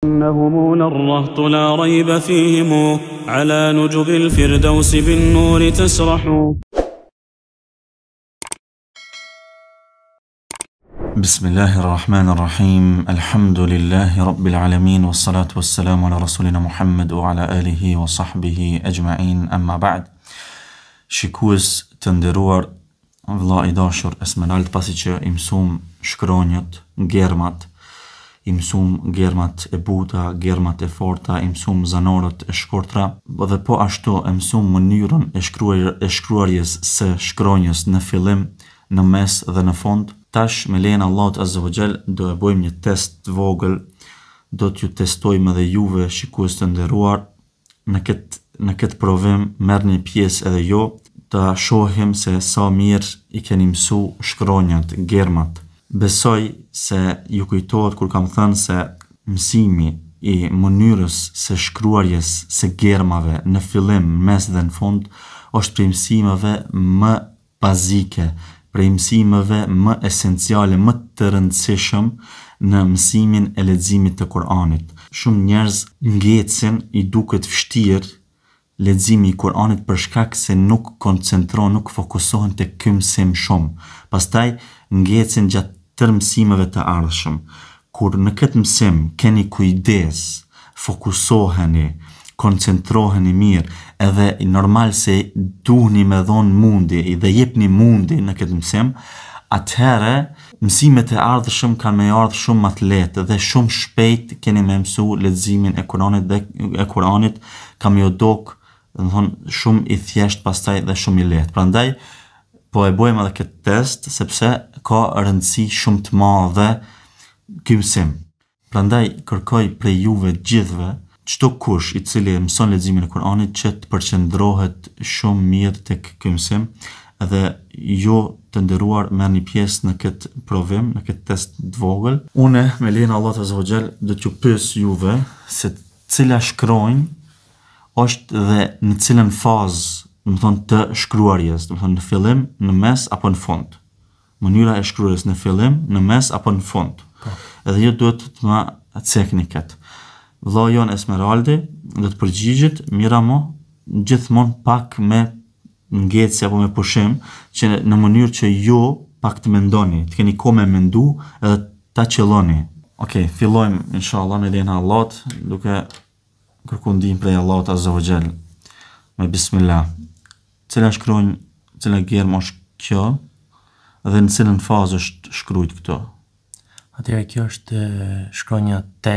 إنهم للرهط لا ريب فيهم على نجب الفردوس بالنور تسرح. بسم الله الرحمن الرحيم. الحمد لله رب العالمين والصلاة والسلام على رسولنا محمد وعلى آله وصحبه أجمعين. أما بعد. Shikues të nderuar, vëlla i dashur Esmerald, pasi që i mësum shkronjët, germat, i mësum germat e buta, germat e forta, i mësum zanorët e shkurtra, dhe po ashtu e mësum mënyrën e shkruarjes së shkronjës në fillim, në mes dhe në fund. Tash me lejen e Allahut Azza wa Jall do e bëjmë një test të vogël, do t'ju testojmë edhe juve shikues të nderuar. Në këtë provim merrni pjesë edhe jo, ta shohim se sa mirë i keni mësu shkronjat, germat. Besoj se ju kujtohet kur kam thënë se mësimi i mënyrës së shkruarjes së germave në fillim, mes dhe në fund është prej mësimeve më bazike, prej mësimeve më esenciale, më të rëndësishëm në mësimin e leximit të Kur'anit. Shumë njerëz ngecin, i duket vështirë leximi i Kur'anit për shkak se nuk koncentron, nuk fokusohen tek ky mësim shumë. Pastaj ngecin gjatë tërë mësimeve të ardhshëm. Kur në këtë mësim keni kujdes, fokusoheni, koncentroheni mirë, edhe normal se duhni me dhon mundi dhe jepni mundi në këtë mësim, atëherë mësimet e ardhshëm kanë me ardhur shumë më të lehtë dhe shumë shpejt keni me mësu leximin e Kuranit dhe e Kuranit ka më dok, do të thonë, shumë i thjesht pastaj dhe shumë i lehtë. Prandaj po e bëjmë edhe këtë test sepse ka rëndësi shumë të madhe ky mësim. Prandaj kërkoj prej juve gjithëve, çdo kush i cili mëson leximin e Kuranit që të përqendrohet shumë mirë tek ky mësim, edhe ju të nderuar merrni pjesë në këtë provim, në këtë test të vogël. Unë me lejen e Allahut Azza wa Jall do t'ju pyes juve se cila shkronjë është dhe në cilën fazë, do të thonë, të shkruarjes, do të thonë në fillim, në mes apo në fund. Mënyra e shkruarjes në fillim, në mes apo në fund. Edhe ju duhet të ma cekni këtë. Vëlla jon Esmeraldi do të përgjigjet miramo gjithmonë pak me ngecje apo me pushim, që në mënyrë që ju pak të mendoni, të keni kohë me mendu edhe ta qelloni. Okej, fillojmë inshallah me lejen e Allahut, duke kërkuar ndihmë prej Allahut Azza wa Jall. Me bismillah. Cila shkronjë, cila germ është kjo dhe në cilën fazë është shkruajt këto? Atëherë kjo është shkronja T,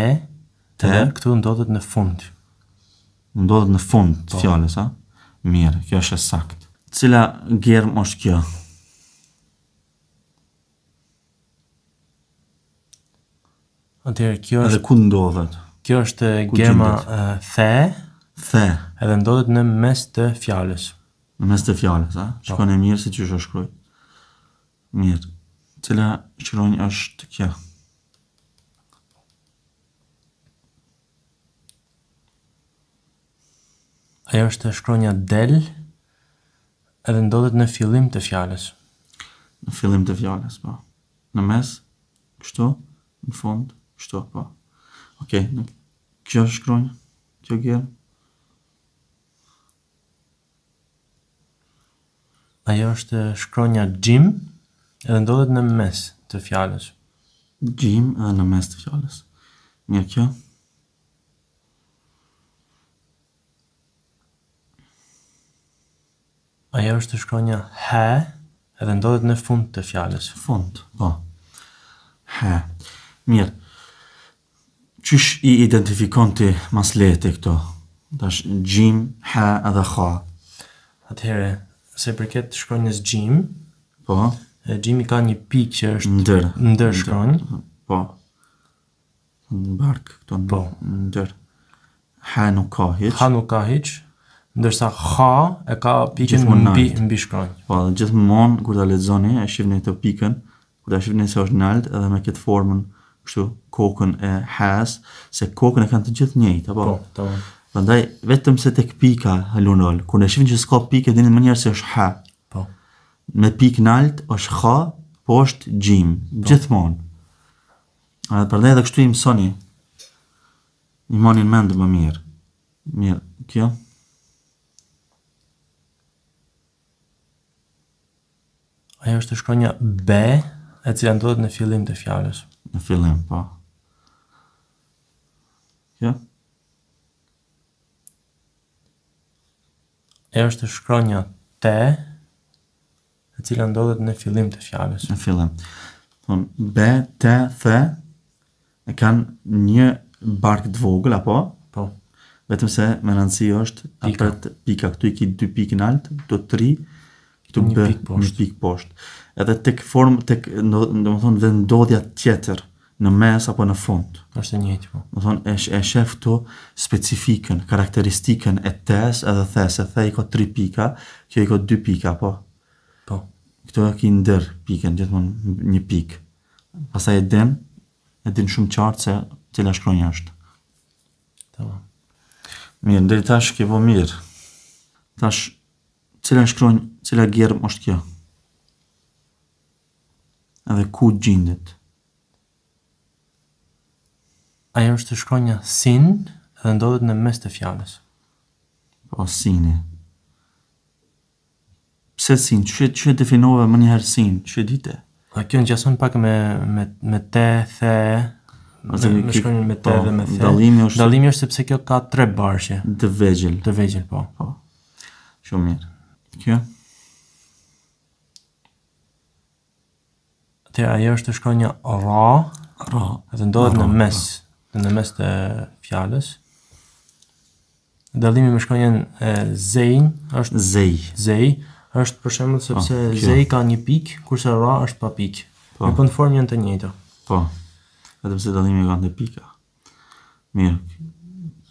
dhe këtu ndodhet në fund. Ndodhet në fund të fjalës, a? Mirë, kjo është sakt. Cila germ është kjo? Atëherë kjo edhe është ku ndodhet? Kjo është germa The, edhe ndodhet në mes të fjalës. Në mes të fjalës, a? Shkon e mirë si që është shkruaj. Mirë. Cila shkronjë është kjo? Ajo është shkronja Del, edhe ndodhet në fillim të fjalës. Në fillim të fjalës, po. Në mes, kështu, në fund, kështu, po. Okej, kjo është shkronjë, kjo germ. Ajo është shkronja Gjim, edhe ndodhet në mes të fjalës. Gjim edhe në mes të fjalës. Mirë, kjo. Ajo është shkronja He, edhe ndodhet në fund të fjalës. Fund, po. He. Mirë. Qysh i identifikon ti mas lehti këto? Tash gjim, he edhe kha. Atëherë, se përket shkronjës Gjim, po, Gjimi ka një pikë që është ndër shkronjë. Po. Në bark këto po. Ndër. He nuk ka hiç. Ha nuk ka hiç, ndërsa kha e ka pikën mbi shkronjë. Po, gjithmonë kur ta lexoni e shihni këtë pikën, kur ta shihni se është nalt edhe me këtë formën kështu kokën e has, se kokën e kanë të gjithë njëjtë, apo? Po, tamam. Prandaj vetëm se tek pika halon rol. Kur ne shihni që s'ka pikë, dini më njëherë se është ha. Po. Me pikë nalt është kha, po është gjim, gjithmonë. Prandaj edhe kështu i mësoni I monin mend më mirë. Mirë, kjo? Ajo është shkronja B, e cila ndodhet në fillim të fjalës. Në fillim, po. Kjo? Ajo është shkronja T, e cila ndodhet në fillim të fjalës. Në fillim. Thonë, B, T, Th, e kanë një barkë të vogël, apo? Po. Vetëm se me rëndësi është pika. Këtu i ki 2 pikë në altë, këtu 3, këtu një B, pikë një pikë poshtë. Edhe tek formë, do më thonë, vendodhja tjetër, në mes apo në fund. Është e njëjtë, po. Do thonë, e shef këtu specifikën, karakteristikën e T-s edhe Th-s, se Th i ka 3 pika, kjo i ka 2 pika, po. Po. Këtu e ki ndër pikën, gjithmonë një pikë. Pastaj e din shumë qartë se cila shkronja është. Tamam. Mirë, deri tash ke po mirë. Tash, cila shkronjë, cila gjerm është kjo? Edhe ku gjindet? Ajo është shkronja sin dhe ndodhet në mes të fjalës. Po, sini. Pse sin? Që definove më njëherë sin? Që dite? A kjo ngjason pak me T, The, me shkronjën me T dhe me The. Dallimi është sepse kjo ka 3 barqe. Të vegjël. Të vegjël, po. Po. Shumë mirë. Kjo? Ajo është shkronja Ra, dhe ndodhet në mes të fjalës. Dallimi me shkronjën Zein është Zei, është për shembull sepse Zei ka një pikë, kurse Ra është pa pikë. Në kënd formë janë të njëjta. Po. Vetëm se dallimi ka 2 pika. Mirë.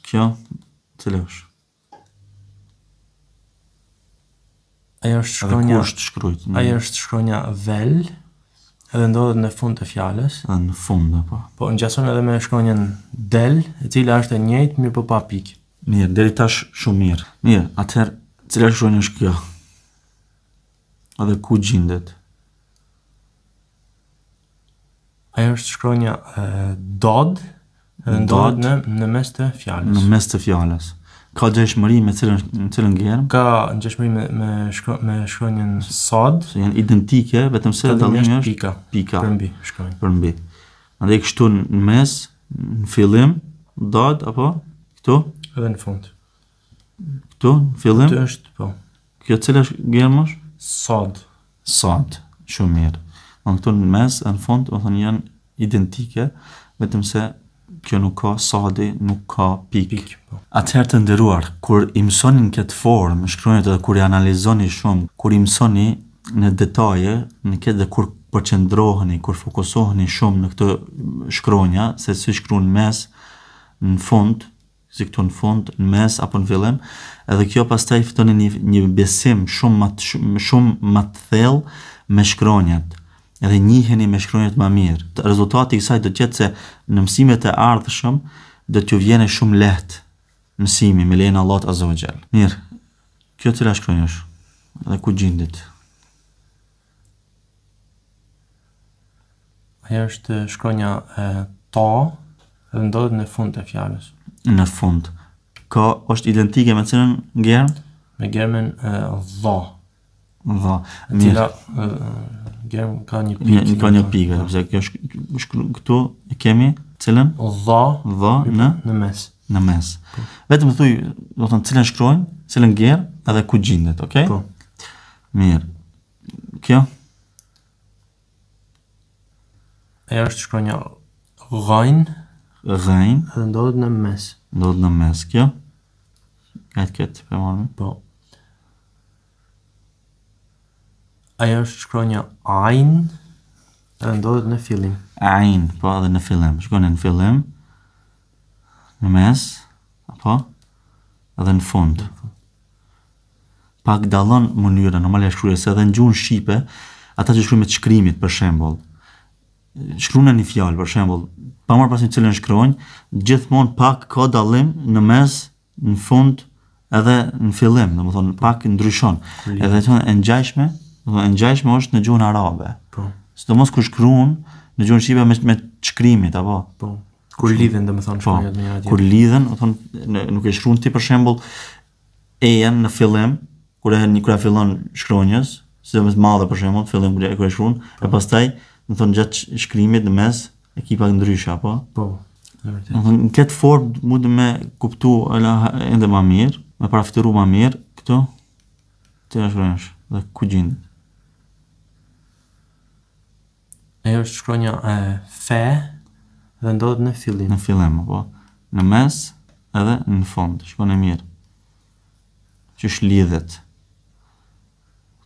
Kjo cila është? Ajo është shkronja Ajo është shkronja Vel, edhe ndodhet në fund të fjalës. Edhe në fund, po. Po ngjason edhe me shkronjën Del, e cila është e njëjtë mirë po pa pikë. Mirë, deri tash shumë mirë. Mirë, atëherë cila shkronjë është kjo? Edhe ku gjendet? Ajo është shkronja Dod, edhe ndodhet në mes të fjalës. Në mes të fjalës. Ka ngjashmëri me cilën gjerm? Ka ngjashmëri me shkronjën Sod. Se janë identike, vetëm se dallimi është pika. Përmbi shkronjë. Përmbi. Andaj kështu në mes, në fillim, Dod apo këtu? Edhe në fund. Këtu, në fillim? Këtu është, po. Kjo cila gjerm është? Sod. Shumë mirë. Këtu në mes, në fund, do thonë janë identike, vetëm se kjo nuk ka sadi, nuk ka pikë. Po. Atëherë të nderuar, kur i mësonin këtë formë, shkronjat edhe kur i analizoni shumë, kur i mësoni në detaje, në këtë dhe kur përqendroheni, kur fokusoheni shumë në këtë shkronja, se si shkruan mes, në fund, si këtu në fund, në mes apo në fillim, edhe kjo pastaj fiton një besim shumë më të thellë me shkronjat. Edhe njiheni me shkronjat më mirë. Rezultati i kësaj do të jetë se në mësimet e ardhshëm do t'ju vjene shumë lehtë mësimi me lejen e Allahut Azza wa Jall. Mirë. Kjo cila shkronjë është? Edhe ku gjendet? Ajo është shkronja Ta, dhe ndodhet në fund të fjalës. Në fund. Është identike me cilën gjerm? Me gjermen Dha. Dha. Mirë. Gjerm ka një pikë. Ka një pikë, sepse kjo është këtu e kemi cilën? Dha në mes. Në mes. Vetëm thuj, do të thonë cilën shkronjë, cilën gjerm, edhe ku gjendet, okay? Po. Mirë. Kjo? Ajo është shkronja Ghain. Ghain. Edhe ndodhet në mes. Ndodhet në mes. Kjo? Këtë, për marrë. Po. Ajo është shkronja Ain, edhe ndodhet në fillim. Ain, po, edhe në fillim. Shkronja në fillim, në mes, apo, edhe në fund. Pak dallon mënyra normale e shkruajtjes, edhe në gjuhën shqipe, ata që shkruajnë me shkrimit për shembull. Shkruan një fjalë për shembull, pa marrë parasysh cilën shkruajnë, gjithmonë pak ka dallim në mes, në fund, edhe në fillim, domethënë pak ndryshon. Edhe thonë e ngjashme është në gjuhën arabe. Po. Sidomos kur shkruan në gjuhën shqipe me shkrimit apo. Po. Kur lidhen, domethënë shkronjat me njëra tjetrën. Kur lidhen, nuk e shkruan ti për shembull e-n në fillim, kur e fillon shkronjës, sidomos madhe për shembull, fillim kur e shkruan, e pastaj, domethënë gjatë shkrimit në mes e ki pak ndryshe apo? Po. Vërtet. Domethënë në këtë formë mund me kuptu ende më mirë, me parafituru më mirë këtu. Ti e shkronjësh dhe ku gjendet? Ajo është shkronja fe dhe ndodhet në fillim. Në fillim, po. Në mes edhe në fund. Shkon e mirë. Qysh lidhet.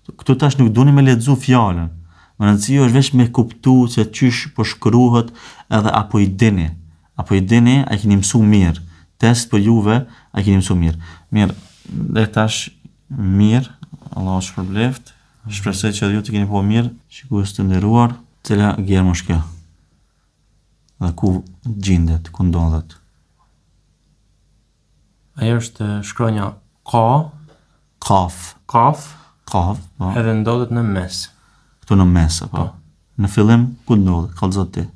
Këtu tash nuk duni me lexu fjalën. Më rëndësishme është veç me kuptu se qysh po shkruhet edhe apo i dini. Apo i dini, a keni mësu mirë. Test për juve, a keni mësu mirë. Mirë, dhe tash mirë, Allah është përbleft. Shpresoj që edhe ju të keni po mirë. Shikues të nderuar, cila gjermë është kjo? Dhe ku gjendet, ku ndodhet? Ajo është shkronja ka, Kaf, po. edhe ndodhet në mes. Këtu në mes, po. Në fillim ku ndodhet? Kallëzo ti.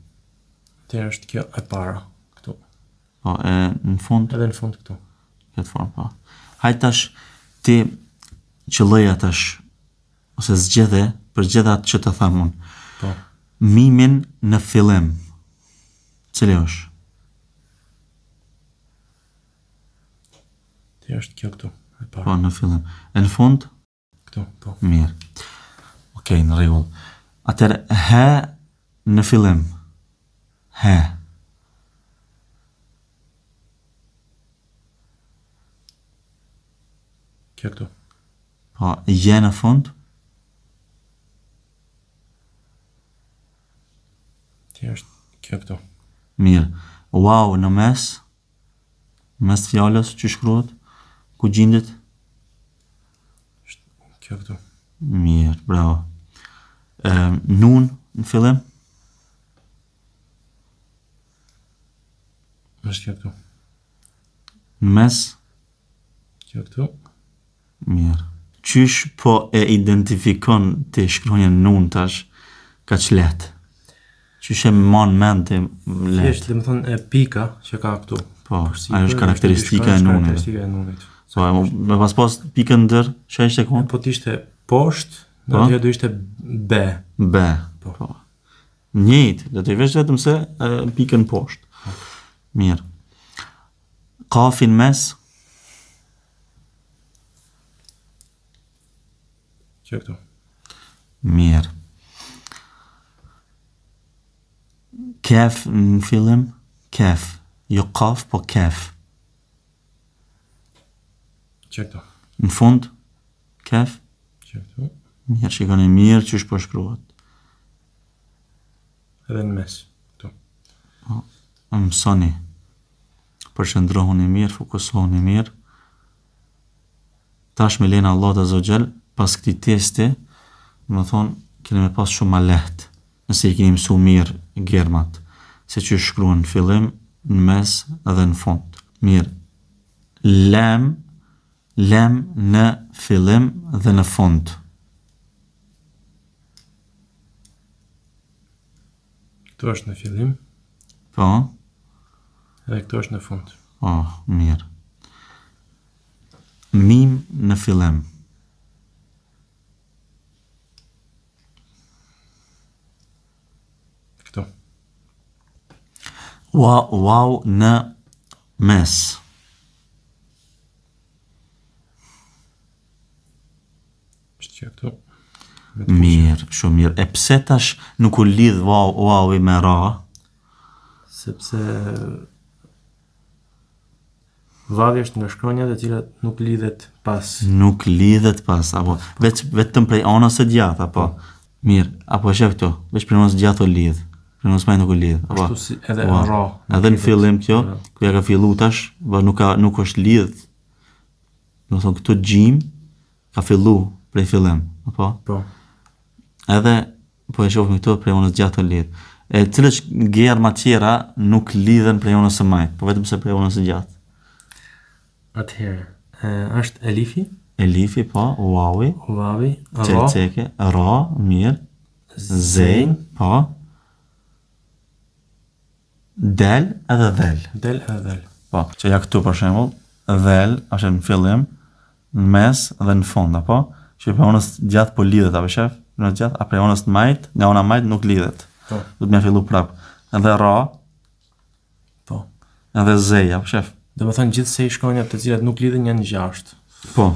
Te është kjo e para, këtu. Po, në fund? Edhe në fund këtu. Këtë formë, po. Hajtë tash ti qëllëja tash, ose zgjedhe, për zgjedhat që të thamun. Po. Mimin në fillim. Cili është? Te është kjo këtu, e para. Po, në fillim. E në fund? Këtu, po. Mirë. Okej, në rregull. Atëherë, he në fillim. He. Kjo këtu. Po, je në fund? Te është kjo këtu. Mirë. Wow në mes? Mes të fjallës që shkruhet? Ku gjendet? Kjo këtu. Mirë, bravo. Nun në fillim? Është kjo këtu. Në mes? Kjo këtu. Mirë. Qysh po e identifikon të shkronjën nun tash ka që letë? Qysh e mon mend të letë? Thjesht, domethënë pika që ka këtu. Po, ajo është karakteristika e nunit. Po, me pas pikën ndër, që ishte ku? Po t'ishte poshtë, në atje do ishte B. B. Po. Njëjtë, do të vesh vetëm se pikën poshtë. Mirë. Kafin mes? Që këtu. Mirë. Kef në fillim? Kef. Jo kaf, po kef. Që këtu. Në fund? Kef? Që këtu. Mirë, shikoni mirë që është po shkruat. Edhe në mes. Këtu. Mësoni. Përshëndrohuni mirë, fokusohuni mirë. Tash me lena Allah të zogjel, pas këti testi, më thonë, kene me pas shumë ma lehtë, nëse i keni mësu mirë germat, se që shkruan në fillim, në mes edhe në fund. Mirë, lem në fillim dhe në fund. Këtu është në fillim. Po? Edhe këtu është në fund. Mirë. Mim në fillim. Këtu. Wow në mes. Është që këtu. Mirë, shumë mirë. E pse tash nuk u lidh wow i me ra? Sepse vavi është nga shkronjat e cilat nuk lidhet pas. Nuk lidhet pas, apo vetëm prej anës së gjatë, apo? Mirë, apo e shef këtu, veç prej anës gjatë o lidh. Prej anës maj nuk u lidh. Ashtu si edhe ra. Edhe në fillim kjo, ku ja ka fillu tash, nuk është lidh. Do thonë këtu gjim ka fillu prej fillim, apo? Po. Edhe po e shohim këtu prej anës gjatë o lidh. E cilët germa tjera nuk lidhen prej anës së majt, po vetëm se prej anës së gjatë. Atëherë, është elifi? Elifi, po, wawi. Wawi, Ceke, ra, mirë. Zej, po. Del edhe dhel. Del edhe dhel. Po, që ja këtu për shembull, dhel është në fillim, në mes dhe në fund, apo? Që për onës gjatë po lidhet, apo shef? Në gjatë, a për onës majt, nga ona majt nuk lidhet. Po. Do të më fillu prap. Edhe ra. Po. Edhe zej, apo shef? Do të thënë gjithsej shkronjat të cilat nuk lidhen janë 6. Po.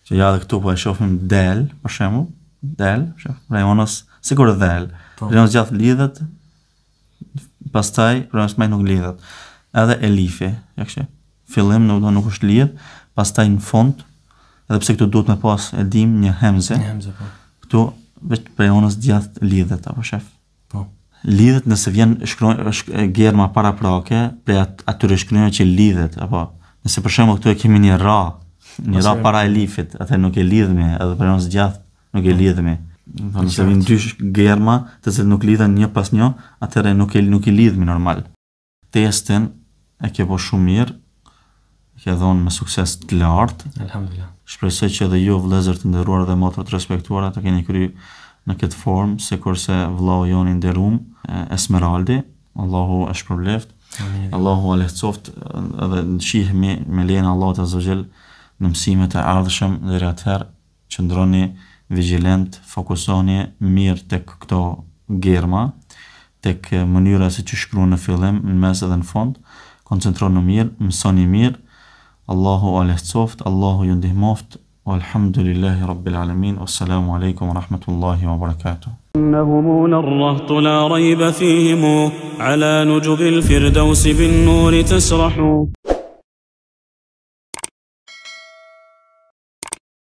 Që ja edhe këtu po e shohim del, për shembull, del, shef? Për onës sikur dhel. Për onës gjatë lidhet, pastaj për onës majt nuk lidhet. Edhe elifi, ja kështu. Fillim nuk është lidh, pastaj në fund, edhe pse këtu duhet me pas e dim një hemze. Një hemze, po. Këtu veç prej onës gjatë lidhet, apo shef? Po. Lidhet nëse vjen germa para prake, prej atyre shkronjave që lidhet, apo nëse për shembull këtu e kemi një ra para elifit, atë nuk e lidhemi, edhe prej onës gjatë nuk e lidhemi. Nëse vjen dy germa, të cilat nuk lidhen një pas një, atëherë nuk i lidhemi normal. Testin e ke po shumë mirë, ke dhonë me sukses të lartë. Alhamdulillah. Shpresoj që edhe ju vëllezër të nderuar dhe motra të respektuara të keni kry në këtë formë, sikurse vllau jon i nderuar Esmeraldi, Allahu e shpërbleft. Allahu e lehtësoft edhe shihemi me lejen e Allahut azza xhel në mësimet e ardhshëm, deri atëherë qëndroni vigjilent, fokusoni mirë tek këto germa, tek mënyra se që shkruan në fillim, në mes edhe në fund. Koncentroni mirë, mësoni mirë. Allahu a lehtësoft, Allahu ju ndihmoft. Walhamdulillahi rabbil alamin. Wassalamu alaikum wa rahmatullahi wa barakatuh. إنهم الرهط لا ريب فيهم على نجب الفردوس بالنور تسرح